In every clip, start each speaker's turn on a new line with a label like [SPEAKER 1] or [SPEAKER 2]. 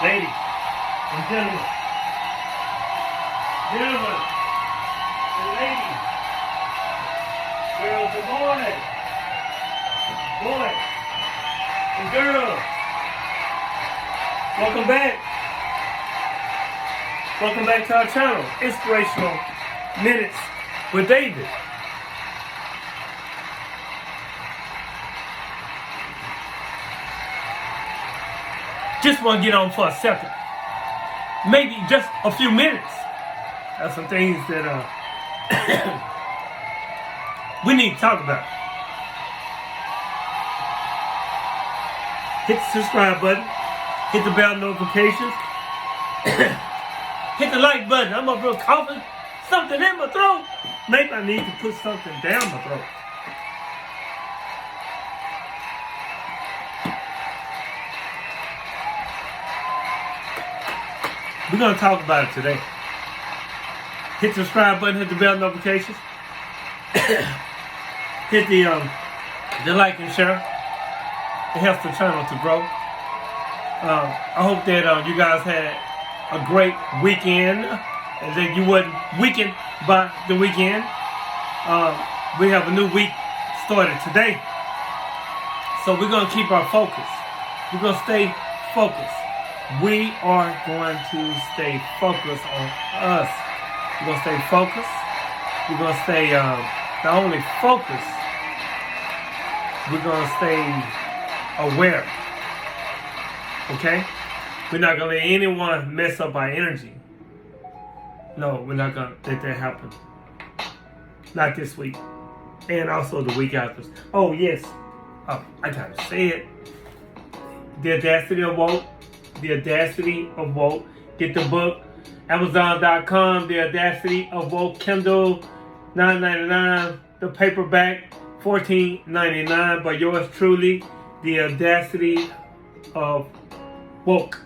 [SPEAKER 1] Ladies and gentlemen, and ladies, girls and boys and girls, welcome back. Welcome back to our channel, Inspirational Minutes with David. Just want to get on for a second. Maybe just a few minutes. That's some things that we need to talk about. Hit the subscribe button. Hit the bell notifications. Hit the like button. I'm up here coughing something in my throat. Maybe I need to put something down my throat. We're going to talk about it today. Hit the subscribe button, hit the bell notifications. Hit the like and share. It helps the channel to grow. I hope that you guys had a great weekend and that you wasn't weakened by the weekend. We have a new week started today. So we're going to keep our focus. We're going to stay focused. We are going to stay focused on us. We're going to stay focused. We're going to stay not only focused, we're going to stay aware. Okay? We're not going to let anyone mess up our energy. No, we're not going to let that happen. Not this week. And also the week after. Oh, yes. Oh, I got to say it. The Audacity of Woke. The Audacity of Woke. Get the book. Amazon.com. The Audacity of Woke. Kindle. $9.99. The paperback. $14.99. By yours truly. The Audacity of Woke.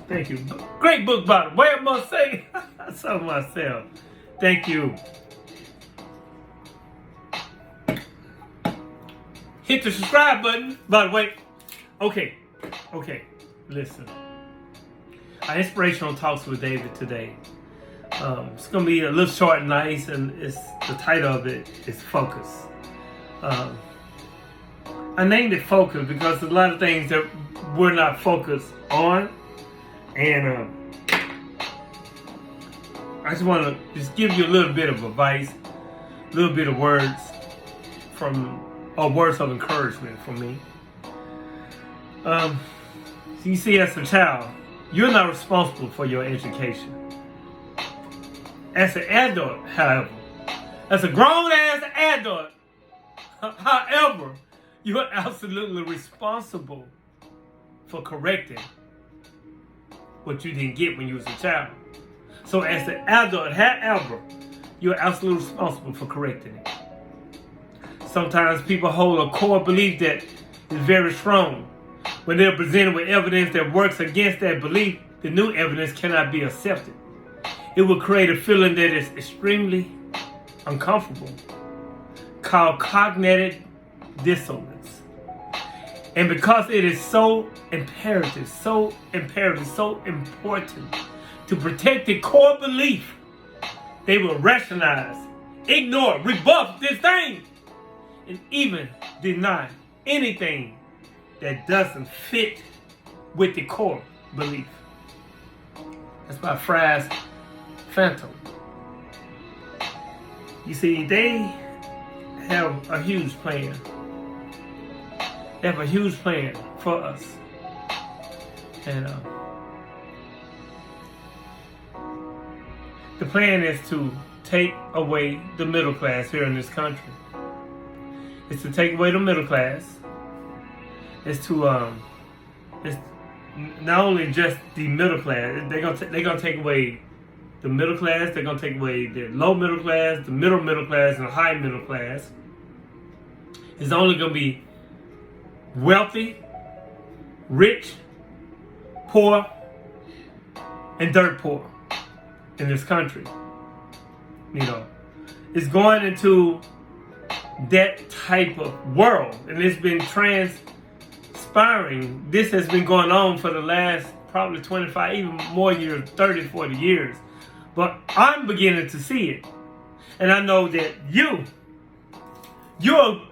[SPEAKER 1] Thank you. Great book, by the way, I must say. I saw myself. Thank you. Hit the subscribe button, by the way. Okay. Listen. Our Inspirational Talks with David today. It's going to be a little short and nice, and it's the title of it is Focus. I named it Focus because there's a lot of things that we're not focused on. And I just want to just give you a little bit of advice, a little bit of words words of encouragement from me. So you see, as a child, you're not responsible for your education. As an adult, however, as a grown-ass adult, however, you are absolutely responsible for correcting what you didn't get when you was a child. So as an adult, however, you're absolutely responsible for correcting it. Sometimes people hold a core belief that is very strong. When they're presented with evidence that works against that belief, the new evidence cannot be accepted. It will create a feeling that is extremely uncomfortable, called cognitive dissonance. And because it is so imperative, so important to protect the core belief, they will rationalize, ignore, rebuff this thing, and even deny anything that doesn't fit with the core belief. That's by Fry's Phantom. You see, they have a huge plan. They have a huge plan for us. And the plan is to take away the middle class here in this country. It's to take away the middle class. It's to it's not only just the middle class. They're gonna take away the middle class. They're gonna take away the low middle class, the middle class, and the high middle class. It's only gonna be wealthy, rich, poor, and dirt poor in this country. You know, it's going into that type of world, and it's been transpiring. This has been going on for the last probably 25, even more years, 30, 40 years. But I'm beginning to see it. And I know that you're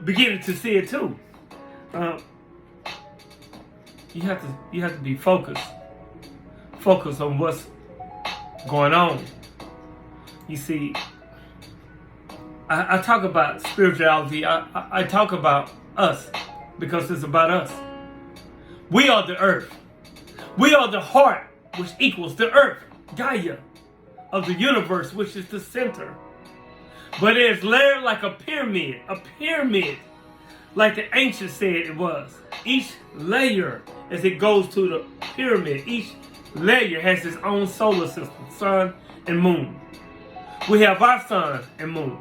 [SPEAKER 1] beginning to see it too. You have to be focused. Focus on what's going on. You see, I talk about spirituality. I talk about us because it's about us. We are the earth. We are the heart, which equals the earth, Gaia, of the universe, which is the center. But it is layered like a pyramid, like the ancients said it was. Each layer, as it goes to the pyramid, each layer has its own solar system, sun and moon. We have our sun and moon.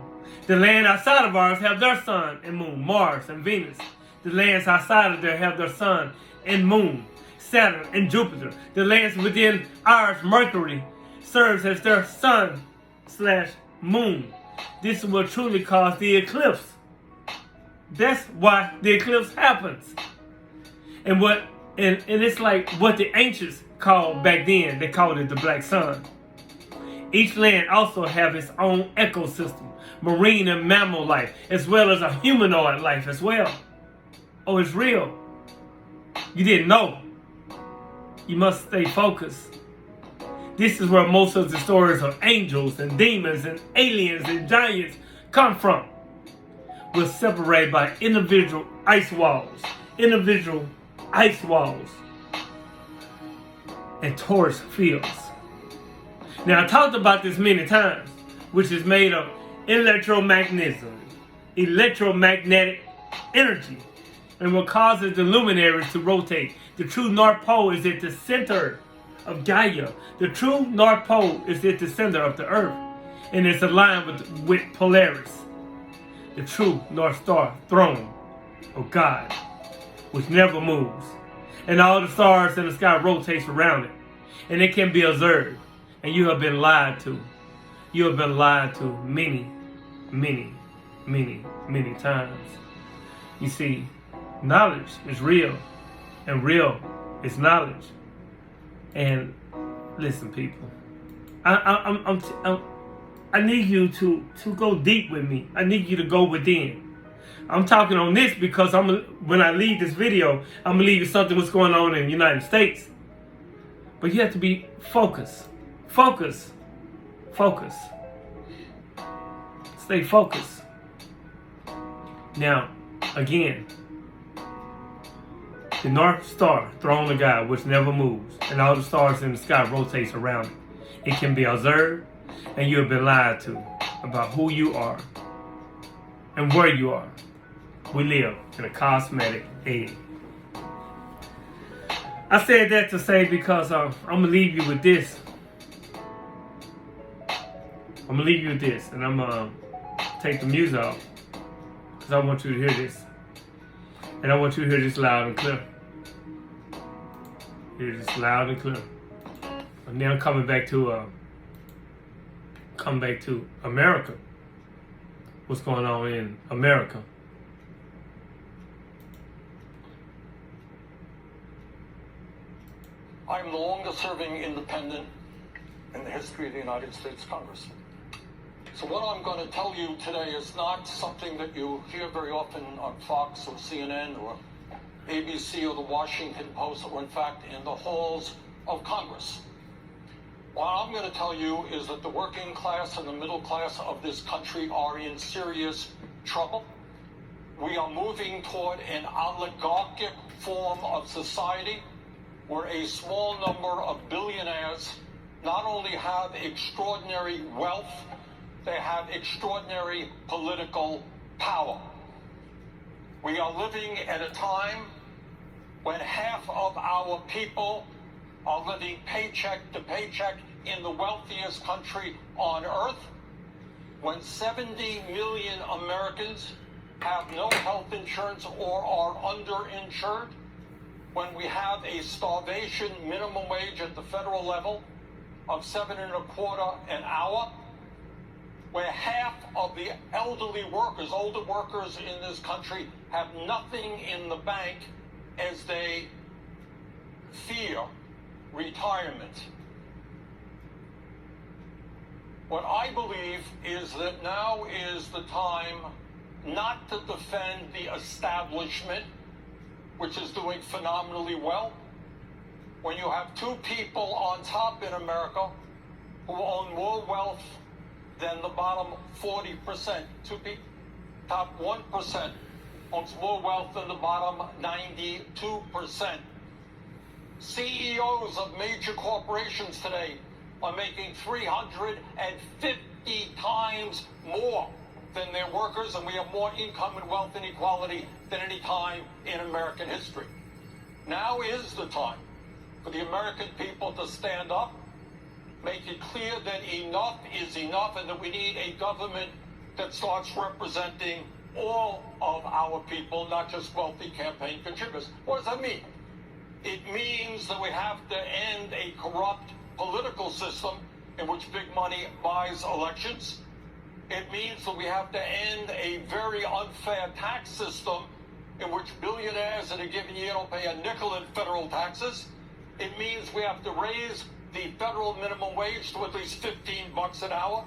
[SPEAKER 1] The land outside of ours have their sun and moon, Mars and Venus. The lands outside of there have their sun and moon, Saturn and Jupiter. The lands within ours, Mercury, serves as their sun/moon. This is what truly caused the eclipse. That's why the eclipse happens. And it's like what the ancients called back then, they called it the black sun. Each land also have its own ecosystem, marine and mammal life, as well as a humanoid life as well. Oh, it's real. You didn't know. You must stay focused. This is where most of the stories of angels and demons and aliens and giants come from. We're separated by individual ice walls and torus fields. Now, I talked about this many times, which is made of electromagnetic energy, and what causes the luminaries to rotate. The true North Pole is at the center of Gaia. The true North Pole is at the center of the Earth, and it's aligned with Polaris, the true North Star throne of God, which never moves. And all the stars in the sky rotates around it, and it can be observed. And you have been lied to. You have been lied to many, many, many, many times. You see, knowledge is real, and real is knowledge. And listen, people, I need you to go deep with me. I need you to go within. I'm talking on this because when I leave this video, I'm gonna leave you something what's going on in the United States. But you have to be focused. Focus. Stay focused. Now, again, the North Star, throne of God, which never moves, and all the stars in the sky rotates around it. It can be observed, and you have been lied to about who you are and where you are. We live in a cosmetic age. I said that to say because I'm going to leave you with this. I'm going to leave you with this, and I'm going to take the music off because I want you to hear this. And I want you to hear this loud and clear. Hear this loud and clear. And then I'm coming back to America. What's going on in America?
[SPEAKER 2] I'm the longest serving independent in the history of the United States Congress. So what I'm going to tell you today is not something that you hear very often on Fox or CNN or ABC or the Washington Post, or in fact in the halls of Congress. What I'm going to tell you is that the working class and the middle class of this country are in serious trouble. We are moving toward an oligarchic form of society where a small number of billionaires not only have extraordinary wealth, they have extraordinary political power. We are living at a time when half of our people are living paycheck to paycheck in the wealthiest country on earth, when 70 million Americans have no health insurance or are underinsured, when we have a starvation minimum wage at the federal level of $7.25 an hour, where half of the elderly workers, older workers in this country, have nothing in the bank as they fear retirement. What I believe is that now is the time not to defend the establishment, which is doing phenomenally well. When you have two people on top in America who own more wealth than the bottom 40%, two people, top 1% owns more wealth than the bottom 92%. CEOs of major corporations today are making 350 times more than their workers, and we have more income and wealth inequality than any time in American history. Now is the time for the American people to stand up, make it clear that enough is enough, and that we need a government that starts representing all of our people, not just wealthy campaign contributors. What does that mean? It means that we have to end a corrupt political system in which big money buys elections. It means that we have to end a very unfair tax system in which billionaires in a given year don't pay a nickel in federal taxes. It means we have to raise the federal minimum wage to at least $15 an hour.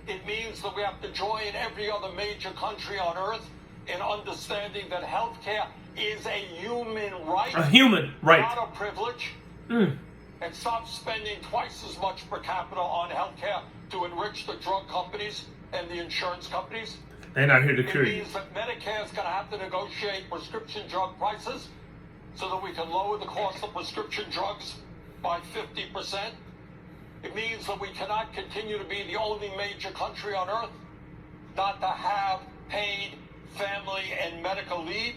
[SPEAKER 2] It means that we have to join every other major country on earth in understanding that health care is a human right.
[SPEAKER 1] A human right.
[SPEAKER 2] Not a privilege. And stop spending twice as much per capita on health care to enrich the drug companies and the insurance companies.
[SPEAKER 1] They're not here to cure
[SPEAKER 2] It
[SPEAKER 1] you.
[SPEAKER 2] means that Medicare is going to have to negotiate prescription drug prices so that we can lower the cost of prescription drugs by 50%. It means that we cannot continue to be the only major country on earth not to have paid family and medical leave.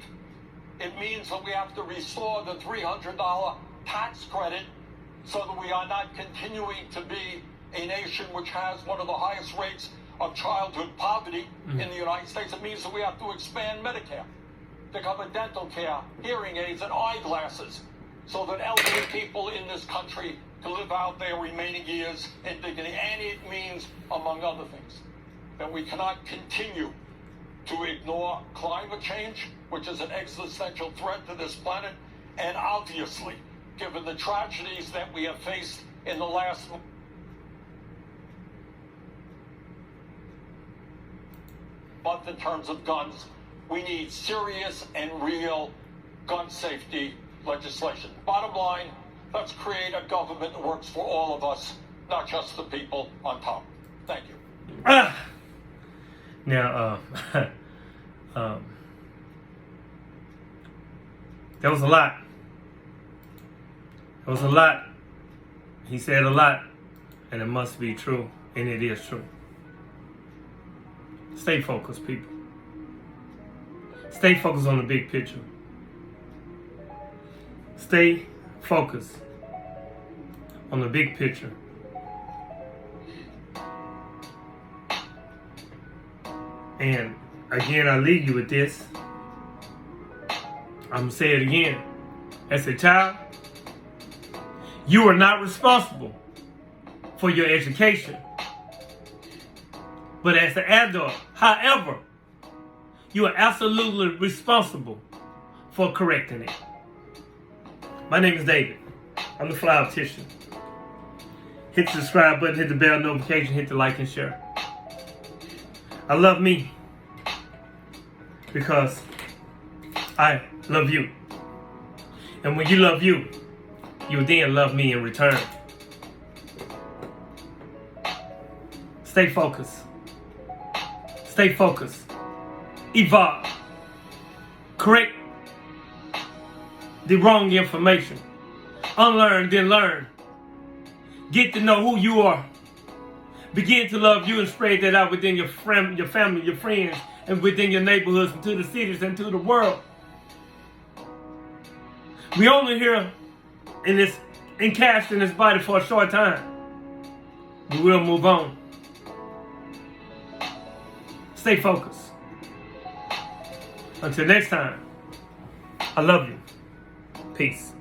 [SPEAKER 2] It means that we have to restore the $300 tax credit so that we are not continuing to be a nation which has one of the highest rates of childhood poverty in the United States. It means that we have to expand Medicare to cover dental care, hearing aids, and eyeglasses so that elderly people in this country can live out their remaining years in dignity. And it means, among other things, that we cannot continue to ignore climate change, which is an existential threat to this planet. And obviously, given the tragedies that we have faced in the last month in terms of guns, we need serious and real gun safety legislation. Bottom line, let's create a government that works for all of us, not just the people on top. Thank you.
[SPEAKER 1] Now, there was a lot. There was a lot. He said a lot, and it must be true, and it is true. Stay focused, people. Stay focused on the big picture. Stay focused on the big picture. And again, I leave you with this. I'm going to say it again. As a child, you are not responsible for your education. But as an adult, however, you are absolutely responsible for correcting it. My name is David. I'm the Fly Optician. Hit the subscribe button, hit the bell notification, hit the like and share. I love me because I love you. And when you love you, you then love me in return. Stay focused. Stay focused. Evolve. Correct the wrong information. Unlearn, then learn. Get to know who you are. Begin to love you and spread that out within your family, your friends, and within your neighborhoods, and to the cities, and to the world. We only here encased in this body for a short time. We will move on. Stay focused. Until next time, I love you. Peace.